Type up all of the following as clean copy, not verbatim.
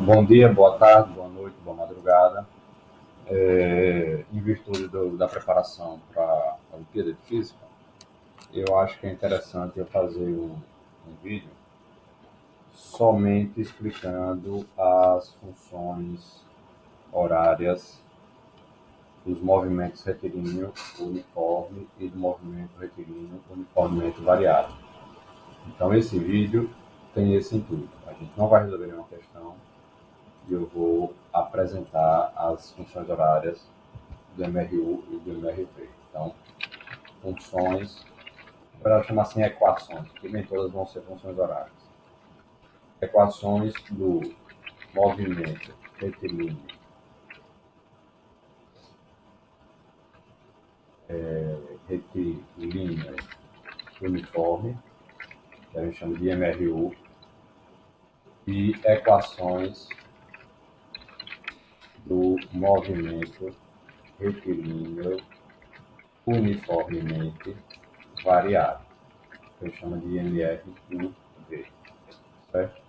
Bom dia, boa tarde, boa noite, boa madrugada. Em virtude da preparação para a Olimpíada de Física, eu acho que é interessante eu fazer um vídeo somente explicando as funções horárias dos movimentos retilíneo uniforme e do movimento retilíneo uniformemente variado. Então, esse vídeo tem esse intuito. A gente não vai resolver nenhuma questão e eu vou apresentar as funções horárias do MRU e do MRV. Então, funções, para chamar assim equações, porque nem todas vão ser funções horárias. Equações do movimento retilíneo retilíneo uniforme, que a gente chama de MRU, e equações do movimento retilíneo uniformemente variado, que a gente chama de MRUV, certo?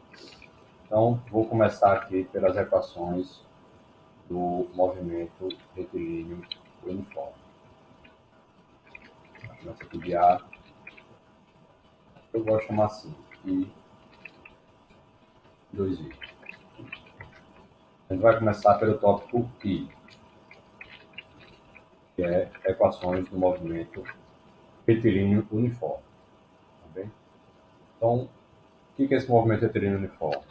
Então, vou começar aqui pelas equações do movimento retilíneo uniforme. Começa aqui de A, eu gosto de chamar assim, I, 2I. A gente vai começar pelo tópico I, que é equações do movimento retilíneo uniforme. Tá bem? Então, o que é esse movimento retilíneo uniforme?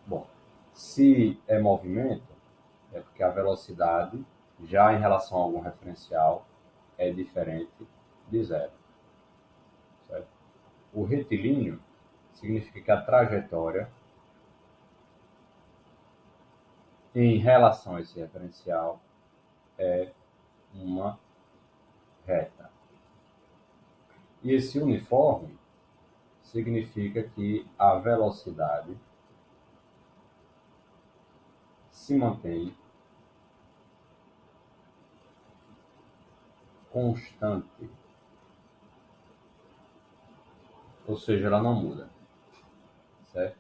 Bom, se é movimento, é porque a velocidade, já em relação a algum referencial, é diferente de zero. Certo? O retilíneo significa que a trajetória em relação a esse referencial é uma reta. E esse uniforme significa que a velocidade se mantém constante, ou seja, ela não muda, certo?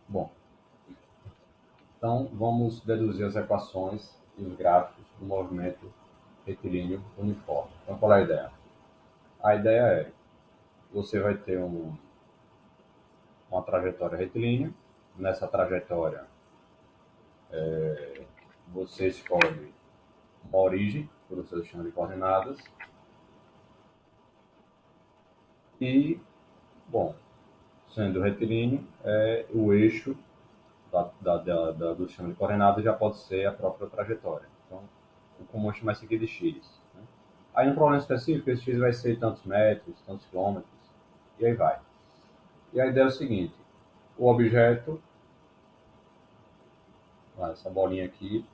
Bom, então vamos deduzir as equações e os gráficos do movimento retilíneo uniforme. Então, qual é a ideia? A ideia é, você vai ter uma trajetória retilínea. Nessa trajetória, você escolhe uma origem para o seu sistema de coordenadas e, bom, sendo retilíneo, o eixo do sistema de coordenadas já pode ser a própria trajetória. Então, o comum é chamar isso aqui de x. Né? Aí, no problema específico, esse x vai ser tantos metros, tantos quilômetros, e aí vai. E a ideia é o seguinte, o objeto, essa bolinha aqui,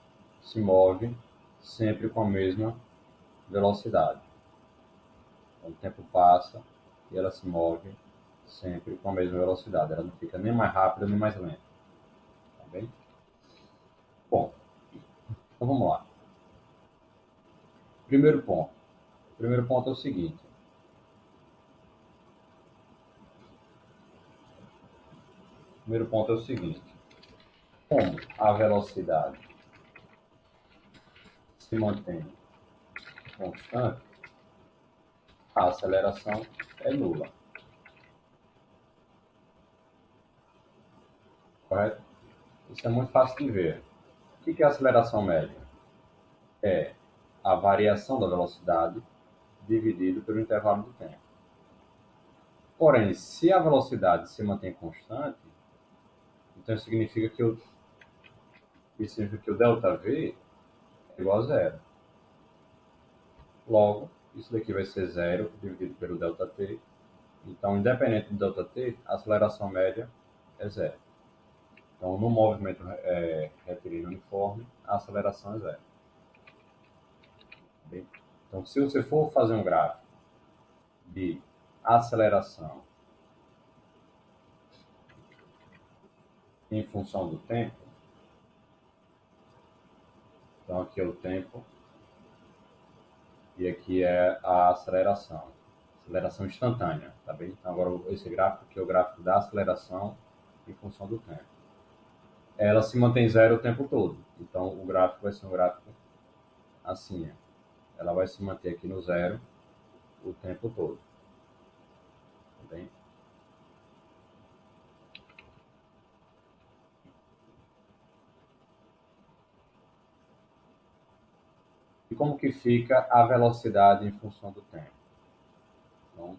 se move sempre com a mesma velocidade. Então, o tempo passa e ela se move sempre com a mesma velocidade. Ela não fica nem mais rápida nem mais lenta. Tá bem? Bom, então vamos lá. Primeiro ponto. O primeiro ponto é o seguinte. Como a velocidade se mantém constante, a aceleração é nula. Correto? Isso é muito fácil de ver. O que é a aceleração média? É a variação da velocidade dividido pelo intervalo do tempo. Porém, se a velocidade se mantém constante, então isso significa que o ΔV é igual a zero. Logo, isso daqui vai ser zero dividido pelo ΔT. Então, independente do ΔT, a aceleração média é zero. Então, no movimento retilíneo uniforme, a aceleração é zero. Bem? Então, se você for fazer um gráfico de aceleração em função do tempo, então aqui é o tempo e aqui é a aceleração instantânea, tá bem? Então, agora esse gráfico aqui é o gráfico da aceleração em função do tempo. Ela se mantém zero o tempo todo. Então, o gráfico vai ser um gráfico assim. Ela vai se manter aqui no zero o tempo todo. Tá bem? E como que fica a velocidade em função do tempo? Então,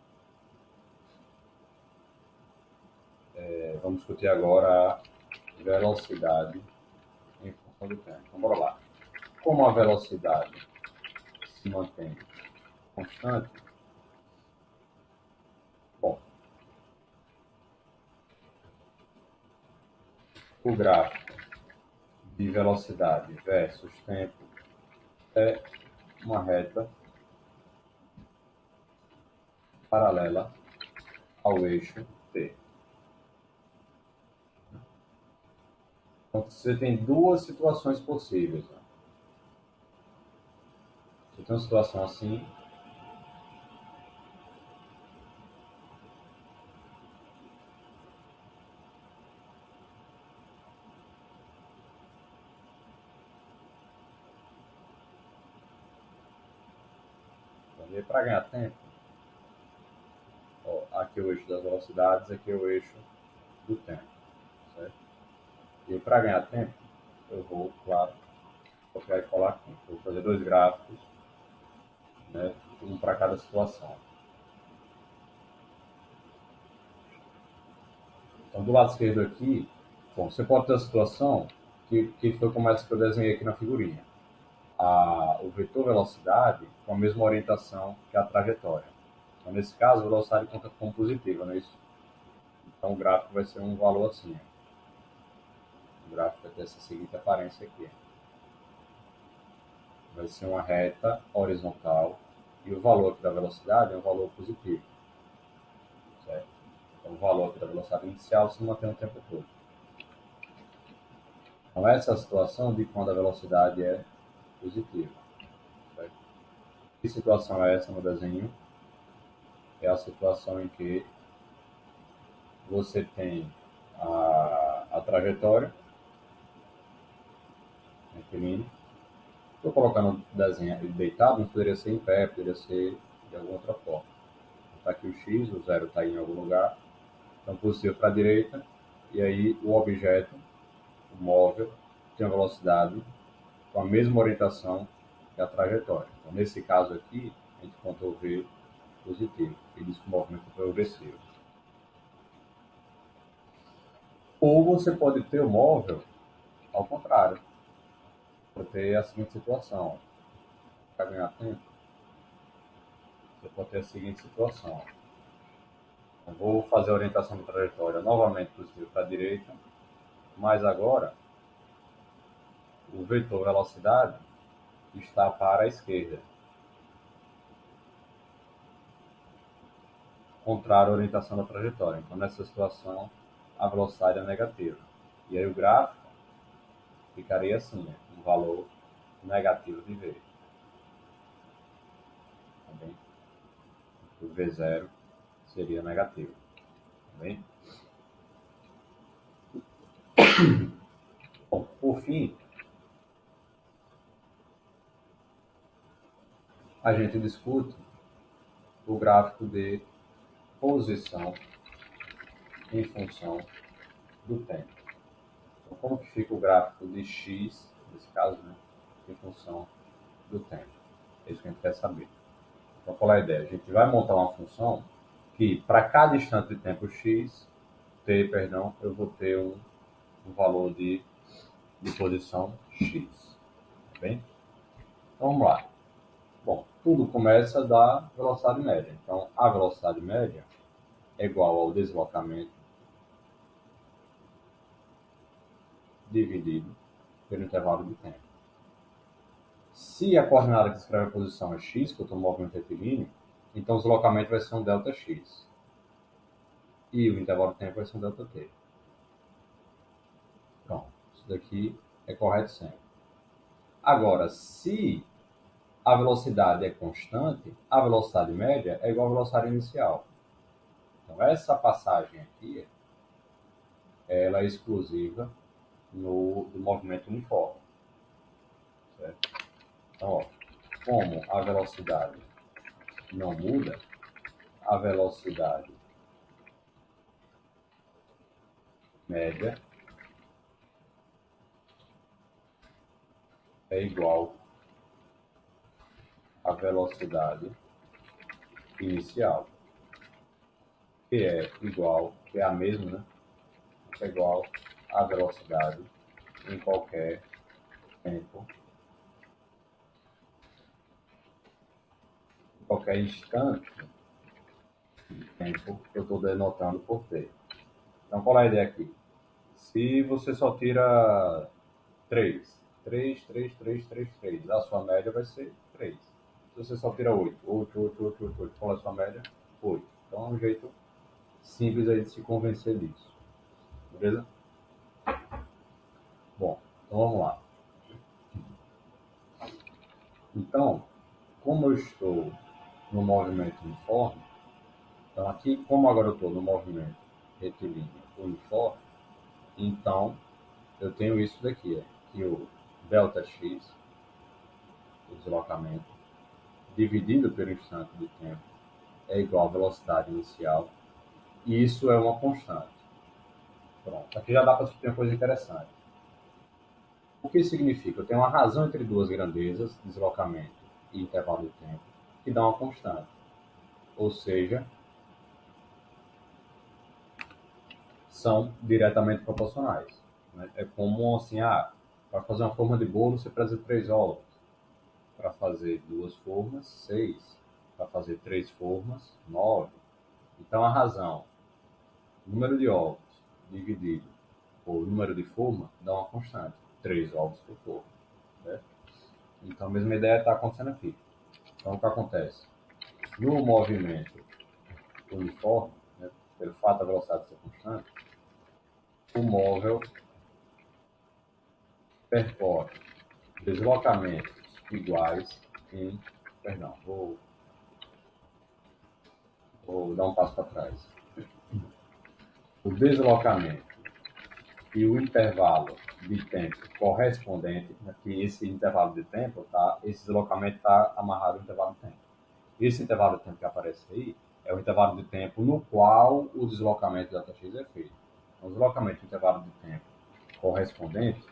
vamos discutir agora a velocidade em função do tempo. Então, bora lá. Como a velocidade se mantém constante, bom, o gráfico de velocidade versus tempo é uma reta paralela ao eixo T. Então, você tem duas situações possíveis. Né? Você tem uma situação assim, para ganhar tempo, ó, aqui é o eixo das velocidades, aqui é o eixo do tempo. Certo? E para ganhar tempo, eu vou, claro, copiar e colar aqui. Eu vou fazer dois gráficos, né, um para cada situação. Então, do lado esquerdo aqui, bom, você pode ter a situação que foi como essa que eu desenhei aqui na figurinha. O vetor velocidade com a mesma orientação que a trajetória. Então, nesse caso, a velocidade conta como positiva, não é isso? Então, o gráfico vai ser um valor assim. O gráfico vai ter essa seguinte aparência aqui. Vai ser uma reta horizontal e o valor aqui da velocidade é um valor positivo. Certo? Então, o valor aqui da velocidade inicial se mantém o tempo todo. Então, essa é a situação de quando a velocidade é positiva. Certo? Que situação é essa no desenho? É a situação em que você tem a trajetória, inclínio. Estou colocando o desenho deitado, mas poderia ser em pé, poderia ser de alguma outra forma. Está aqui o X, o zero está em algum lugar, então positivo para a direita, e aí o objeto, o móvel, tem a velocidade com a mesma orientação que a trajetória. Então, nesse caso aqui, a gente contou V positivo, e diz que o movimento é progressivo. Ou você pode ter o móvel ao contrário, para ter a seguinte situação. Para ganhar tempo, você pode ter a seguinte situação. Eu vou fazer a orientação da trajetória novamente positivo para a direita, mas agora o vetor velocidade está para a esquerda, contrário à orientação da trajetória. Então, nessa situação, a velocidade é negativa. E aí o gráfico ficaria assim, um valor negativo de V. Tá bem? O V0 seria negativo. Tá bem? Bom, por fim, a gente discute o gráfico de posição em função do tempo. Então, como que fica o gráfico de x, nesse caso, né, em função do tempo? É isso que a gente quer saber. Então, qual é a ideia? A gente vai montar uma função que, para cada instante de tempo x, eu vou ter um valor de posição x. Tá bem? Então, vamos lá. Bom, tudo começa da velocidade média. Então, a velocidade média é igual ao deslocamento dividido pelo intervalo de tempo. Se a coordenada que escreve a posição é x, que eu estou no movimento retilíneo, então o deslocamento vai ser um ΔX. E o intervalo de tempo vai ser um ΔT. Pronto. Isso daqui é correto sempre. Agora, se a velocidade é constante, a velocidade média é igual à velocidade inicial. Então, essa passagem aqui ela é exclusiva do movimento uniforme, certo? Então, ó, como a velocidade não muda, a velocidade média é igual à velocidade inicial, que é a mesma, né? É igual à velocidade em qualquer tempo, em qualquer instante de tempo que eu estou denotando por t. Então, qual é a ideia aqui? Se você só tira 3, a sua média vai ser 3. Se você só tira 8, qual é a sua média? 8. Então, é um jeito simples aí de se convencer disso. Beleza? Bom, então vamos lá. Então, como eu estou no movimento uniforme, então aqui, como agora eu estou no movimento retilíneo uniforme, então eu tenho isso daqui, que o ΔX, o deslocamento, dividido pelo instante de tempo, é igual à velocidade inicial, e isso é uma constante. Pronto, aqui já dá para discutir uma coisa interessante. O que significa? Eu tenho uma razão entre duas grandezas, deslocamento e intervalo de tempo, que dá uma constante. Ou seja, são diretamente proporcionais. Né? É como assim, para fazer uma forma de bolo você precisa de 3 ovos. Para fazer 2 formas, 6. Para fazer 3 formas, 9. Então a razão, número de ovos dividido por número de forma, dá uma constante, 3 ovos por forma. Né? Então a mesma ideia está acontecendo aqui. Então o que acontece? No movimento uniforme, né, pelo fato da velocidade ser constante, o móvel percorre deslocamentos iguais em. Perdão, vou dar um passo para trás. O deslocamento e o intervalo de tempo correspondente, que esse intervalo de tempo, esse deslocamento está amarrado ao intervalo de tempo. Esse intervalo de tempo que aparece aí é o intervalo de tempo no qual o deslocamento ΔX é feito. Então, o deslocamento do intervalo de tempo correspondente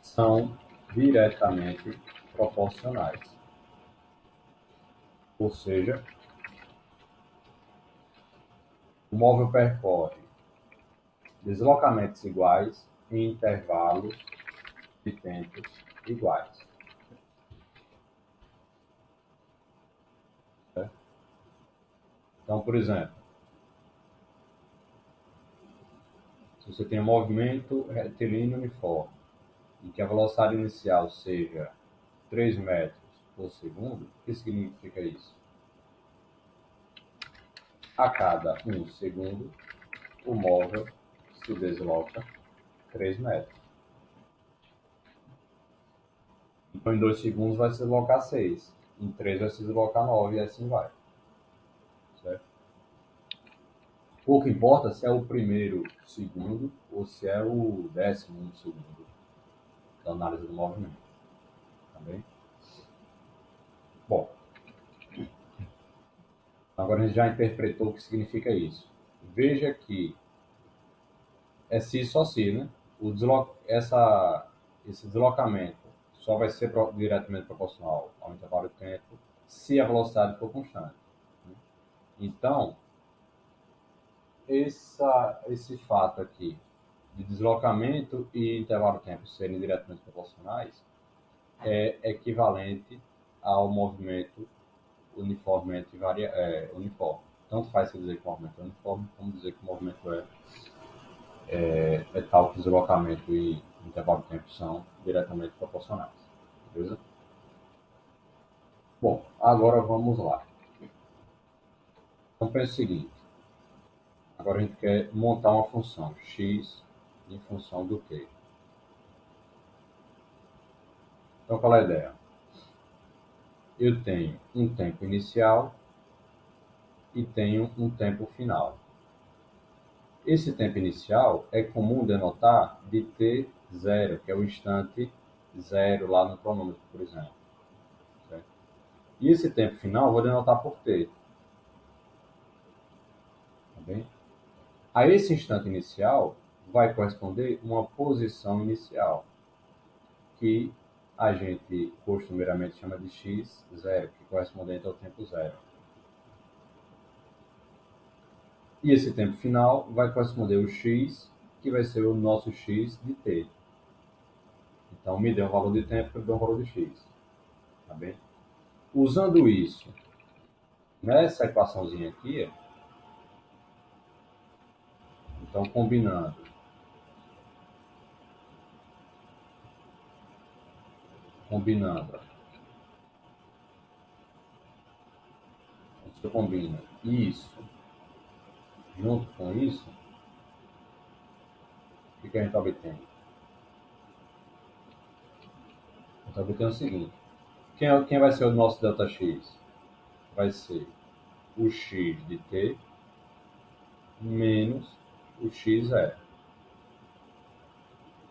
são diretamente proporcionais. Ou seja, o móvel percorre deslocamentos iguais em intervalos de tempos iguais. Certo? Então, por exemplo, se você tem um movimento retilíneo uniforme e que a velocidade inicial seja 3 metros por segundo, o que significa isso? A cada 1 segundo, o móvel se desloca 3 metros. Então, em 2 segundos vai se deslocar 6. Em 3 vai se deslocar 9 e assim vai. Certo? Pouco importa se é o primeiro segundo ou se é o 10º segundo da análise do movimento. Tá bem? Bom, agora a gente já interpretou o que significa isso. Veja que é si só si, né? Esse deslocamento só vai ser diretamente proporcional ao intervalo de tempo se a velocidade for constante. Né? Então, esse fato aqui de deslocamento e intervalo de tempo serem diretamente proporcionais é equivalente ao movimento uniforme. Tanto faz se dizer que o movimento é uniforme, como dizer que o movimento é tal que o deslocamento e intervalo de tempo são diretamente proporcionais. Beleza? Bom, agora vamos lá. Então pense o seguinte, agora a gente quer montar uma função x em função do quê? Então qual é a ideia? Eu tenho um tempo inicial e tenho um tempo final. Esse tempo inicial é comum denotar de t0, que é o instante zero lá no cronômetro, por exemplo. Certo? E esse tempo final eu vou denotar por t. Tá bem? A esse instante inicial vai corresponder uma posição inicial, que a gente costumeiramente chama de x0, que é correspondente ao tempo zero. E esse tempo final vai corresponder ao x, que vai ser o nosso x de t. Então, me deu um valor de tempo, me deu um valor de x. Tá bem? Usando isso nessa equaçãozinha aqui, então combinando, você combina isso junto com isso, o que a gente obtém? A gente obtém o seguinte: quem vai ser o nosso ΔX? Vai ser o x de t menos o x0.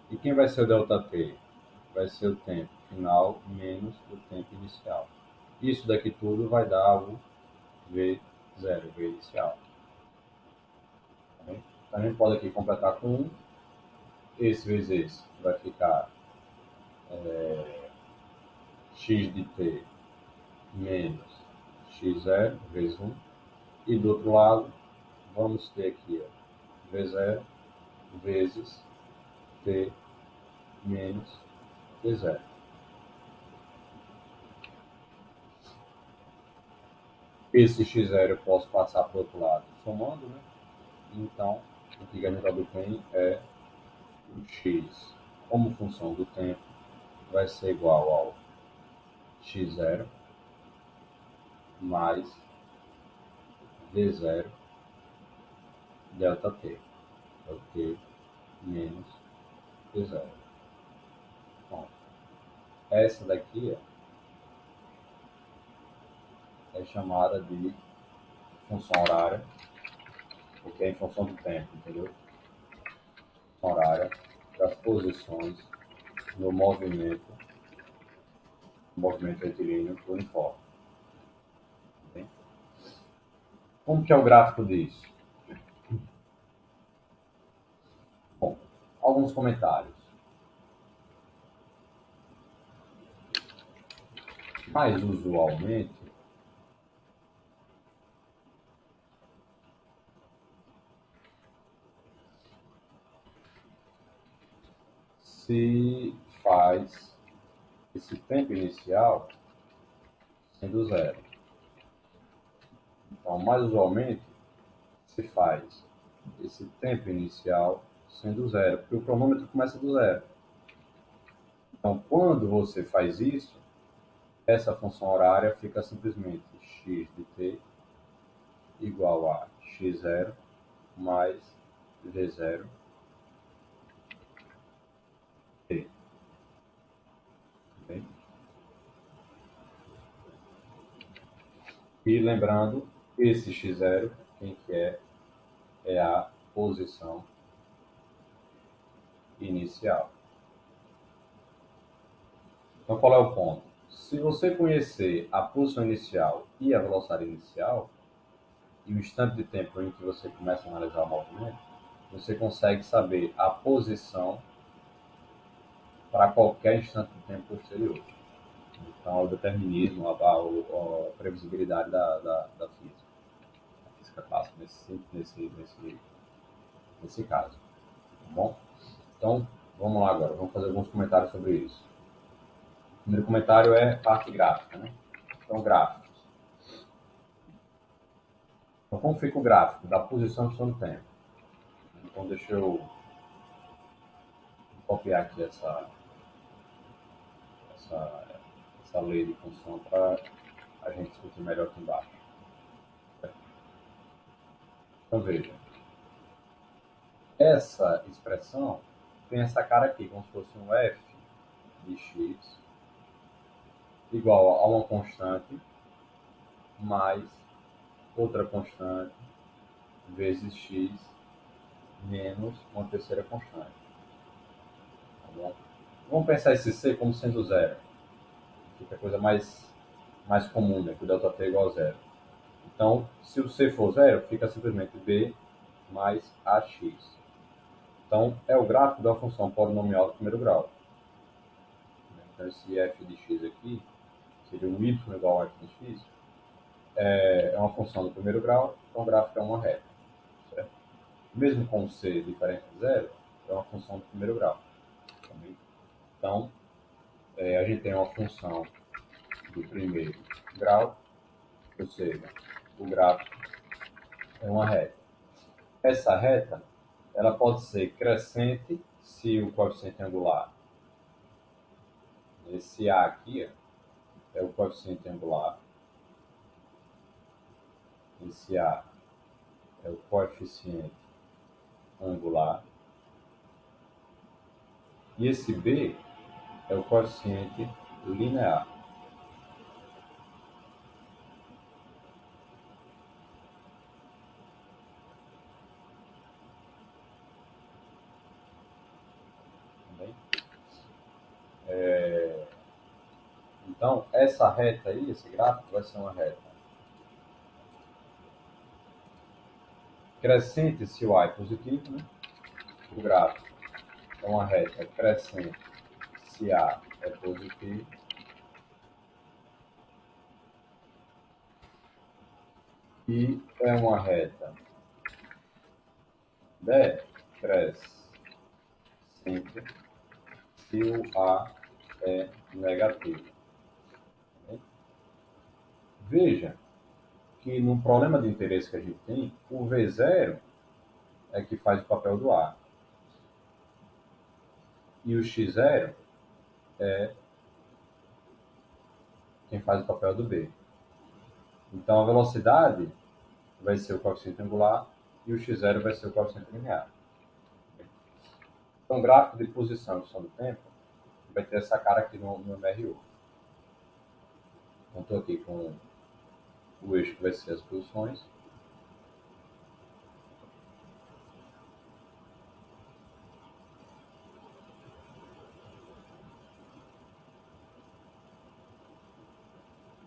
E quem vai ser o ΔT? Vai ser o tempo final menos o tempo inicial. Isso daqui tudo vai dar o V0, V inicial. Tá bem? Então a gente pode aqui completar com 1. Esse vezes esse vai ficar x de t menos x0 vezes 1. E do outro lado, vamos ter aqui ó, V0 vezes t menos t0. Esse x0 eu posso passar para o outro lado somando, né? Então, o que a gente obtém é o x como função do tempo vai ser igual ao x0 mais v0 ΔT, é o t menos t0. Bom, essa daqui é chamada de função horária, porque é em função do tempo, entendeu? Função horária das posições no movimento retilíneo uniforme. Bem? Como que é o gráfico disso? Bom, alguns comentários. Mais usualmente, se faz esse tempo inicial sendo zero. Então, mais usualmente, se faz esse tempo inicial sendo zero, porque o cronômetro começa do zero. Então, quando você faz isso, essa função horária fica simplesmente x de t igual a x0 mais v0 t. Bem? E lembrando, esse x0, quem que é a posição inicial. Então, qual é o ponto? Se você conhecer a posição inicial e a velocidade inicial, e o instante de tempo em que você começa a analisar o movimento, você consegue saber a posição para qualquer instante de tempo posterior. Então, é o determinismo, a previsibilidade da física. A física clássica nesse caso. Tá bom? Então, vamos lá agora. Vamos fazer alguns comentários sobre isso. O primeiro comentário é parte gráfica, né? Então, gráficos. Então, como fica o gráfico da posição de som do tempo? Então, deixa eu copiar aqui essa lei de função para a gente discutir melhor aqui embaixo. Então, veja. Essa expressão tem essa cara aqui, como se fosse um f de x igual a uma constante mais outra constante, vezes x, menos uma terceira constante. Tá bom? Vamos pensar esse c como sendo zero. Fica a coisa mais comum, né? Que o ΔT é igual a zero. Então, se o c for zero, fica simplesmente b mais ax. Então, é o gráfico da função polinomial do primeiro grau. Então, esse f de x aqui seria um y igual a f de x. É uma função do primeiro grau, então o gráfico é uma reta. Certo? Mesmo com c diferente de zero, é uma função do primeiro grau. Então, a gente tem uma função do primeiro grau, ou seja, o gráfico é uma reta. Essa reta, ela pode ser crescente se o coeficiente angular, esse A aqui, é o coeficiente angular, esse A é o coeficiente angular, e esse B é o coeficiente linear. Então, essa reta aí, esse gráfico, vai ser uma reta crescente se o A é positivo, né? O gráfico é uma reta crescente se A é positivo. E é uma reta decrescente se o A é negativo. Veja que no problema de interesse que a gente tem, o V0 é que faz o papel do A. E o X0 é quem faz o papel do B. Então a velocidade vai ser o coeficiente angular e o X0 vai ser o coeficiente linear. Então o gráfico de posição e função do tempo vai ter essa cara aqui no MRU. Então estou aqui com o eixo que vai ser as posições.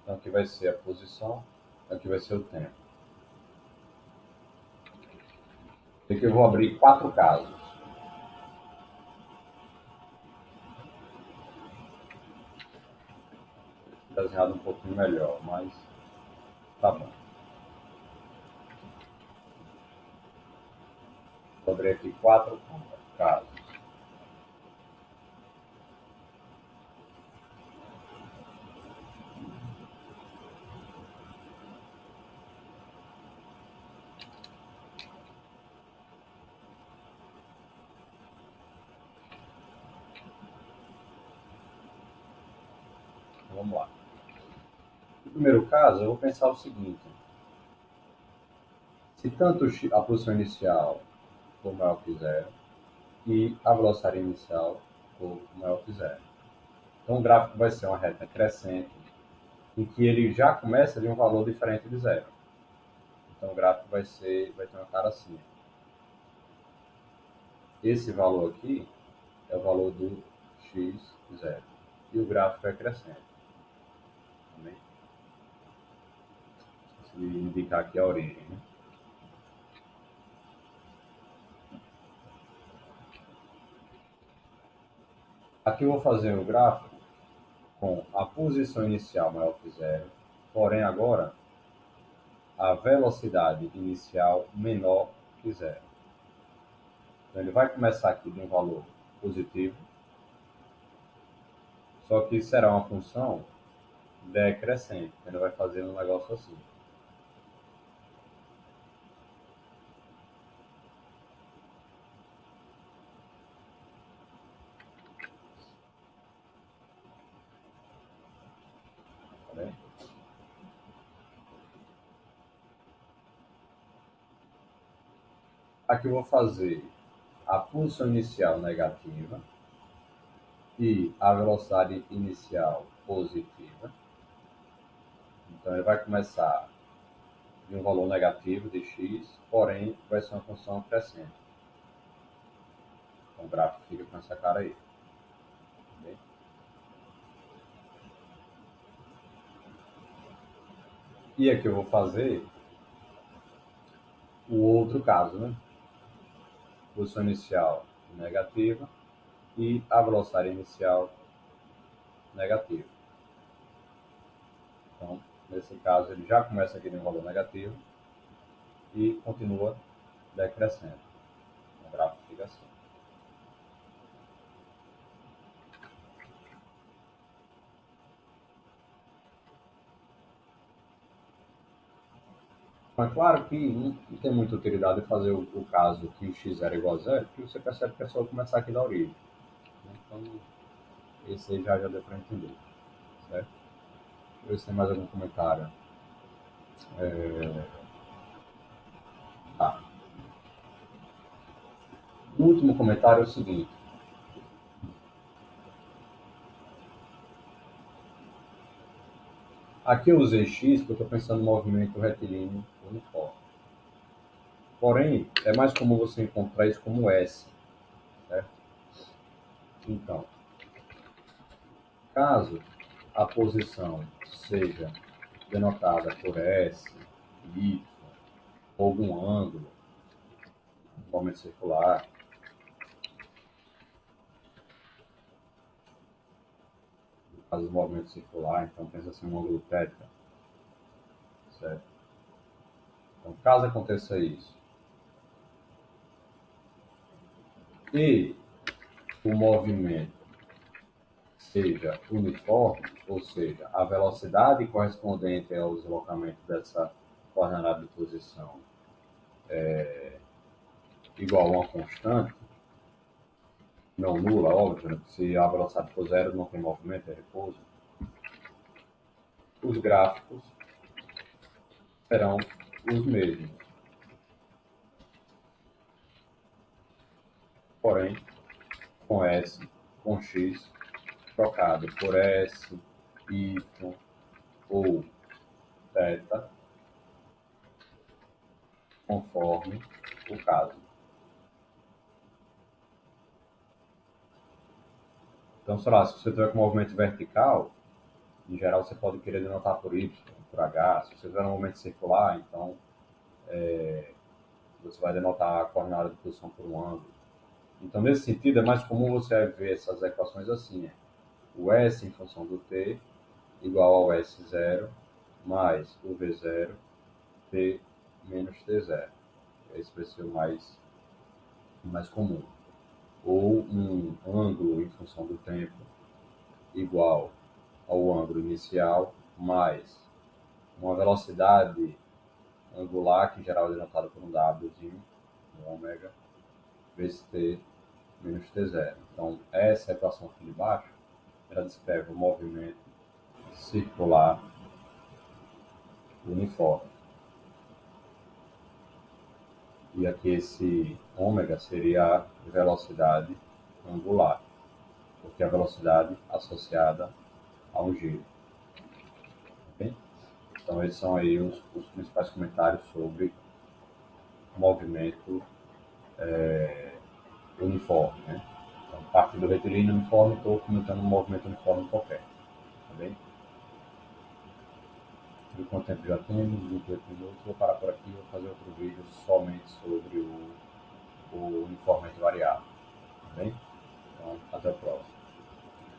Então aqui vai ser a posição, aqui vai ser o tempo. Aqui eu vou abrir 4 casos. Desenhado um pouquinho melhor, mas tá bom. Vou abrir aqui 4 casos. Então, vamos lá. No primeiro caso, eu vou pensar o seguinte. Se tanto a posição inicial for maior que zero e a velocidade inicial for maior que zero. Então o gráfico vai ser uma reta crescente em que ele já começa de um valor diferente de zero. Então o gráfico vai ter uma cara assim. Esse valor aqui é o valor do x0 e o gráfico é crescente. Também. Esqueci de indicar aqui a origem. Né? Aqui eu vou fazer o gráfico com a posição inicial maior que zero, porém agora a velocidade inicial menor que zero. Então ele vai começar aqui de um valor positivo, só que será uma função decrescente. Ele vai fazer um negócio assim. Tá bem? Aqui eu vou fazer a posição inicial negativa e a velocidade inicial positiva. Então ele vai começar de um valor negativo de x, porém vai ser uma função crescente. Então o gráfico fica com essa cara aí. Tá bem? E aqui eu vou fazer o outro caso, né? Posição inicial negativa e a velocidade inicial negativa. Então, nesse caso, ele já começa aqui em um valor negativo e continua decrescendo. O gráfico fica assim. Mas claro que não tem muita utilidade fazer o caso que o x era igual a zero, porque você percebe que é só começar aqui da origem. Então, esse aí já deu para entender. Certo? Deixa eu ver se tem mais algum comentário. Tá. O último comentário é o seguinte. Aqui eu usei x porque eu estou pensando no movimento retilíneo uniforme. Porém, é mais comum você encontrar isso como S. Certo? Então, caso a posição seja denotada por S, Y, ou algum ângulo, movimento circular, no caso do movimento circular, então pensa assim um ângulo θ, certo? Então, caso aconteça isso, e o movimento seja uniforme, ou seja, a velocidade correspondente ao deslocamento dessa coordenada de posição igual a uma constante, não nula, óbvio, né? Se a velocidade for zero, não tem movimento, é repouso. Os gráficos serão os mesmos, porém com S, com X, trocado por S, Y ou θ, conforme o caso. Então, sei lá, se você tiver com movimento vertical, em geral você pode querer denotar por Y, por H. Se você tiver um movimento circular, então você vai denotar a coordenada de posição por um ângulo. Então, nesse sentido, é mais comum você ver essas equações assim. O S em função do t igual ao S0 mais o V0 t menos T0. Esse vai ser o mais comum. Ou um ângulo em função do tempo igual ao ângulo inicial mais uma velocidade angular, que em geral é denotada por um Wzinho, um ômega, vezes t menos T0. Então, essa equação aqui de baixo, ela descreve o movimento circular uniforme. E aqui esse ômega seria a velocidade angular, porque é a velocidade associada a um giro. Okay? Então, esses são aí os principais comentários sobre movimento uniforme. Né? Então, parte do retilíneo uniforme, estou comentando um movimento uniforme qualquer. Tá bem? De quanto tempo já temos? 28 minutos. Vou parar por aqui e vou fazer outro vídeo somente sobre o uniforme variável. Tá bem? Então, até o próximo.